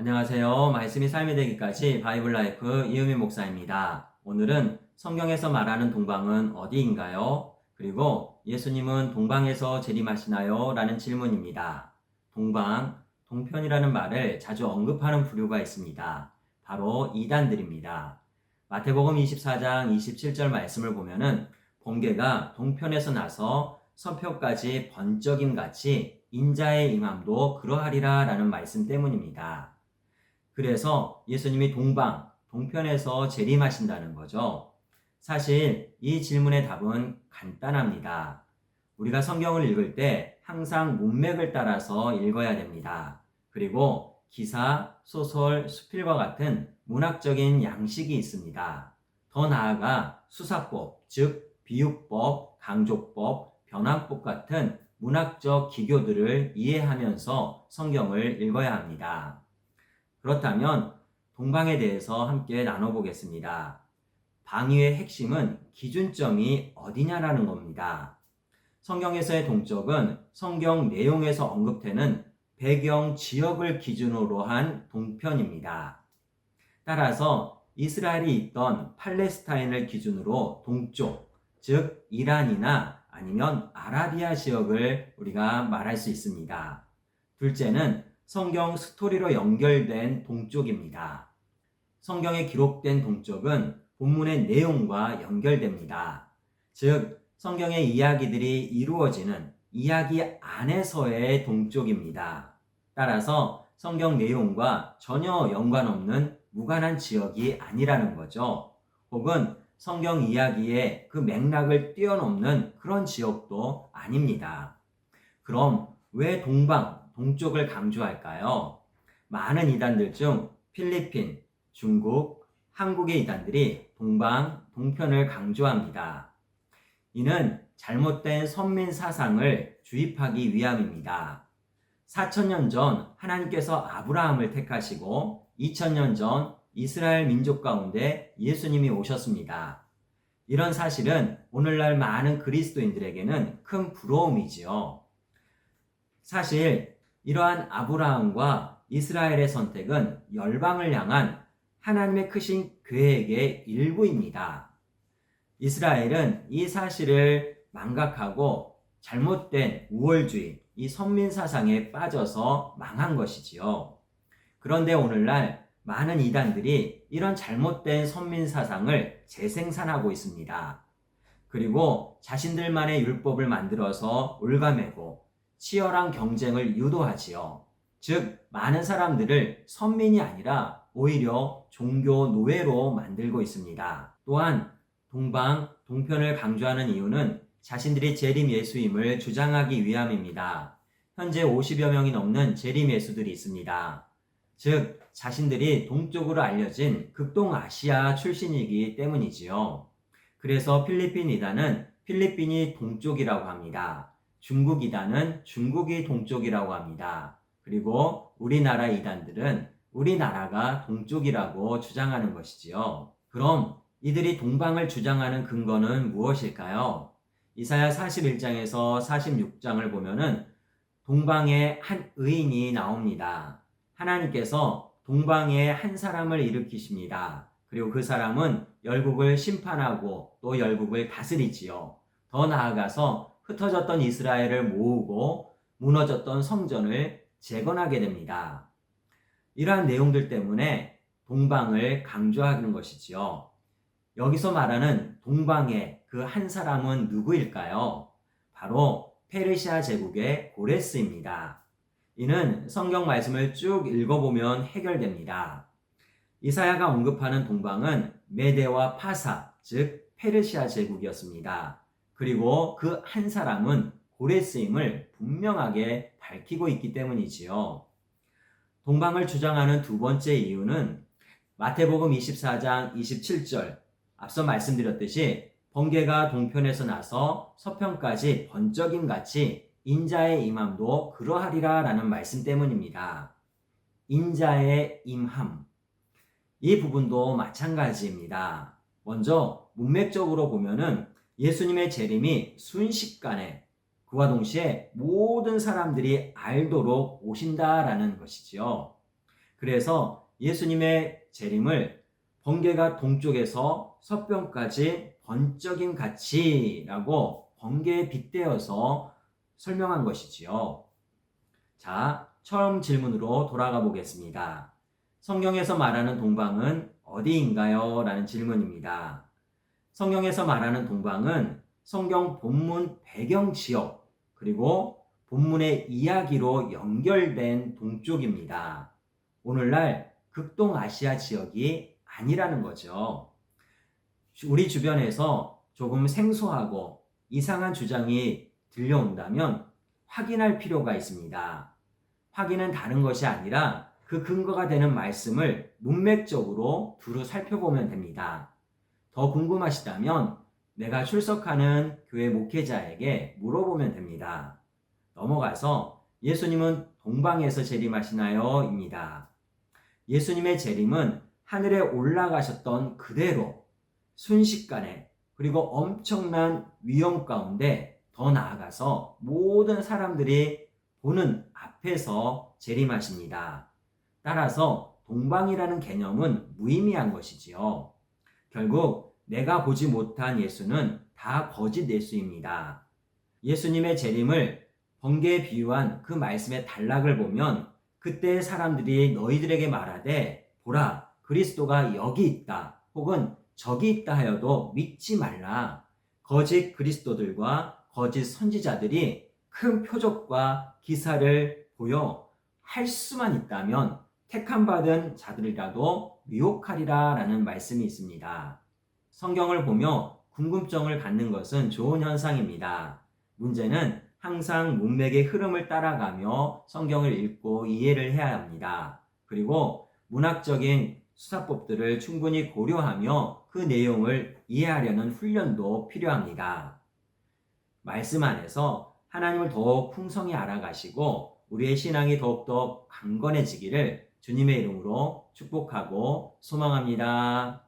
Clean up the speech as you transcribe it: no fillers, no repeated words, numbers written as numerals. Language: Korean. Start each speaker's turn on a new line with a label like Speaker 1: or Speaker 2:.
Speaker 1: 안녕하세요. 말씀이 삶이 되기까지 바이블 라이프 이은미 목사입니다. 오늘은 성경에서 말하는 동방은 어디인가요? 그리고 예수님은 동방에서 재림하시나요? 라는 질문입니다. 동방, 동편이라는 말을 자주 언급하는 부류가 있습니다. 바로 이단들입니다. 마태복음 24장 27절 말씀을 보면은 번개가 동편에서 나서 서편까지 번쩍임 같이 인자의 임함도 그러하리라 라는 말씀 때문입니다. 그래서 예수님이 동편에서 재림하신다는 거죠. 사실 이 질문의 답은 간단합니다. 우리가 성경을 읽을 때 항상 문맥을 따라서 읽어야 됩니다. 그리고 기사, 소설, 수필과 같은 문학적인 양식이 있습니다. 더 나아가 수사법, 즉 비유법, 강조법, 변환법 같은 문학적 기교들을 이해하면서 성경을 읽어야 합니다. 그렇다면 동방에 대해서 함께 나눠보겠습니다. 방위의 핵심은 기준점이 어디냐라는 겁니다. 성경에서의 동쪽은 성경 내용에서 언급되는 배경 지역을 기준으로 한 동편입니다. 따라서 이스라엘이 있던 팔레스타인을 기준으로 동쪽, 즉 이란이나 아니면 아라비아 지역을 우리가 말할 수 있습니다. 둘째는 성경 스토리로 연결된 동쪽입니다. 성경에 기록된 동쪽은 본문의 내용과 연결됩니다. 즉, 성경의 이야기들이 이루어지는 이야기 안에서의 동쪽입니다. 따라서 성경 내용과 전혀 연관없는 무관한 지역이 아니라는 거죠. 혹은 성경 이야기의 그 맥락을 뛰어넘는 그런 지역도 아닙니다. 그럼 왜 동쪽을 강조할까요? 많은 이단들 중 필리핀, 중국, 한국의 이단들이 동편을 강조합니다. 이는 잘못된 선민 사상을 주입하기 위함입니다. 4,000년 전 하나님께서 아브라함을 택하시고 2,000년 전 이스라엘 민족 가운데 예수님이 오셨습니다. 이런 사실은 오늘날 많은 그리스도인들에게는 큰 부러움이지요. 사실 이러한 아브라함과 이스라엘의 선택은 열방을 향한 하나님의 크신 계획의 일부입니다. 이스라엘은 이 사실을 망각하고 잘못된 우월주의, 이 선민사상에 빠져서 망한 것이지요. 그런데 오늘날 많은 이단들이 이런 잘못된 선민사상을 재생산하고 있습니다. 그리고 자신들만의 율법을 만들어서 올가매고 치열한 경쟁을 유도하지요. 즉, 많은 사람들을 선민이 아니라 오히려 종교 노예로 만들고 있습니다. 또한 동편을 강조하는 이유는 자신들이 재림 예수임을 주장하기 위함입니다. 현재 50여 명이 넘는 재림 예수들이 있습니다. 즉, 자신들이 동쪽으로 알려진 극동아시아 출신이기 때문이지요. 그래서 필리핀 이단은 필리핀이 동쪽이라고 합니다. 중국 이단은 중국이 동쪽이라고 합니다. 그리고 우리나라 이단들은 우리나라가 동쪽이라고 주장하는 것이지요. 그럼 이들이 동방을 주장하는 근거는 무엇일까요? 이사야 41장에서 46장을 보면은 동방에 한 의인이 나옵니다. 하나님께서 동방에 한 사람을 일으키십니다. 그리고 그 사람은 열국을 심판하고 또 열국을 다스리지요. 더 나아가서 흩어졌던 이스라엘을 모으고 무너졌던 성전을 재건하게 됩니다. 이러한 내용들 때문에 동방을 강조하는 것이지요. 여기서 말하는 동방의 그 한 사람은 누구일까요? 바로 페르시아 제국의 고레스입니다. 이는 성경 말씀을 쭉 읽어보면 해결됩니다. 이사야가 언급하는 동방은 메데와 파사, 즉 페르시아 제국이었습니다. 그리고 그 한 사람은 고레스임을 분명하게 밝히고 있기 때문이지요. 동방을 주장하는 두 번째 이유는 마태복음 24장 27절, 앞서 말씀드렸듯이 번개가 동편에서 나서 서편까지 번쩍임 같이 인자의 임함도 그러하리라 라는 말씀 때문입니다. 인자의 임함, 이 부분도 마찬가지입니다. 먼저 문맥적으로 보면은 예수님의 재림이 순식간에 그와 동시에 모든 사람들이 알도록 오신다라는 것이지요. 그래서 예수님의 재림을 번개가 동쪽에서 서편까지 번쩍인 가치라고 번개에 빗대어서 설명한 것이지요. 자, 처음 질문으로 돌아가 보겠습니다. 성경에서 말하는 동방은 어디인가요? 라는 질문입니다. 성경에서 말하는 동방은 성경 본문 배경 지역, 그리고 본문의 이야기로 연결된 동쪽입니다. 오늘날 극동아시아 지역이 아니라는 거죠. 우리 주변에서 조금 생소하고 이상한 주장이 들려온다면 확인할 필요가 있습니다. 확인은 다른 것이 아니라 그 근거가 되는 말씀을 문맥적으로 두루 살펴보면 됩니다. 더 궁금하시다면 내가 출석하는 교회 목회자에게 물어보면 됩니다. 넘어가서 예수님은 동방에서 재림하시나요? 입니다. 예수님의 재림은 하늘에 올라가셨던 그대로 순식간에, 그리고 엄청난 위험 가운데, 더 나아가서 모든 사람들이 보는 앞에서 재림하십니다. 따라서 동방이라는 개념은 무의미한 것이지요. 결국 내가 보지 못한 예수는 다 거짓 예수입니다. 예수님의 재림을 번개에 비유한 그 말씀의 단락을 보면 그때 사람들이 너희들에게 말하되 보라 그리스도가 여기 있다 혹은 저기 있다 하여도 믿지 말라. 거짓 그리스도들과 거짓 선지자들이 큰 표적과 기사를 보여 할 수만 있다면 택함받은 자들이라도 미혹하리라 라는 말씀이 있습니다. 성경을 보며 궁금증을 갖는 것은 좋은 현상입니다. 문제는 항상 문맥의 흐름을 따라가며 성경을 읽고 이해를 해야 합니다. 그리고 문학적인 수사법들을 충분히 고려하며 그 내용을 이해하려는 훈련도 필요합니다. 말씀 안에서 하나님을 더욱 풍성히 알아가시고 우리의 신앙이 더욱더 강건해지기를 주님의 이름으로 축복하고 소망합니다.